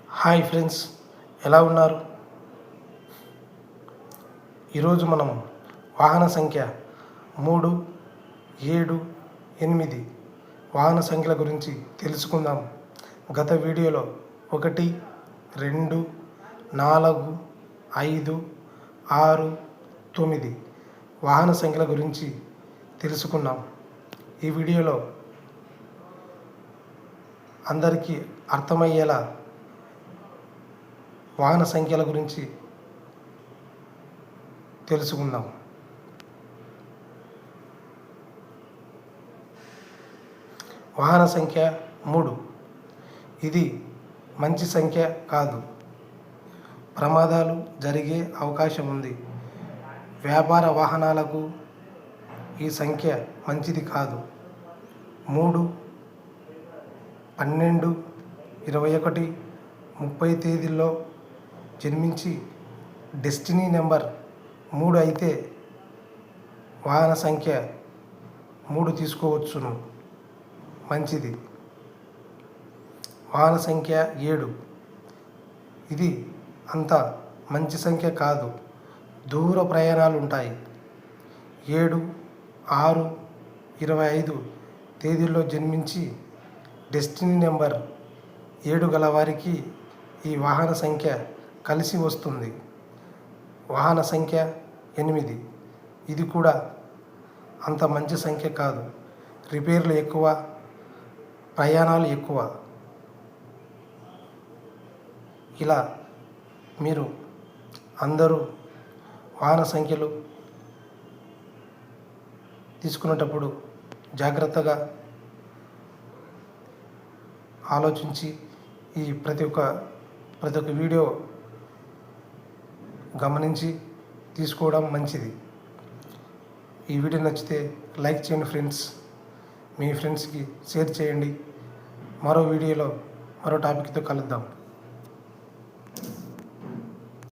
Hi friends, ఎలా ఉన్నారు? ఈరోజు మనం వాహన సంఖ్య 3, 7, 8 వాహన సంఖ్యల గురించి తెలుసుకుందాం. గత వీడియోలో 1, 2, 4, 5, 6, 9 వాహన సంఖ్యల గురించి తెలుసుకున్నాం. ఈ వీడియోలో అందరికీ అర్థమయ్యేలా వాహన సంఖ్యల గురించి తెలుసుకుందాం. వాహన సంఖ్య 3 ఇది మంచి సంఖ్య కాదు. ప్రమాదాలు జరిగే అవకాశం ఉంది. వ్యాపార వాహనాలకు ఈ సంఖ్య మంచిది కాదు. 3, 12, 21, 30 తేదీల్లో జన్మించి డెస్టినీ నెంబర్ 3 అయితే వాహన సంఖ్య 3 తీసుకోవచ్చును, మంచిది. వాహన సంఖ్య 7 ఇది అంత మంచి సంఖ్య కాదు. దూర ప్రయాణాలు ఉంటాయి. 7, 6, 25 తేదీల్లో జన్మించి డెస్టినీ నెంబర్ 7 గల వారికి ఈ వాహన సంఖ్య కలిసి వస్తుంది. వాహన సంఖ్య 8 ఇది కూడా అంత మంచి సంఖ్య కాదు. రిపేర్లు ఎక్కువ, ప్రయాణాలు ఎక్కువ. ఇలా మీరు అందరూ వాహన సంఖ్యలు తీసుకునేటప్పుడు జాగ్రత్తగా ఆలోచించి ఈ ప్రతి ఒక్క వీడియో గమనించి తీసుకోవడం మంచిది. ఈ వీడియో నచ్చితే లైక్ చేయండి ఫ్రెండ్స్. మీ ఫ్రెండ్స్కి షేర్ చేయండి. మరో వీడియోలో మరో టాపిక్తో కలుద్దాం.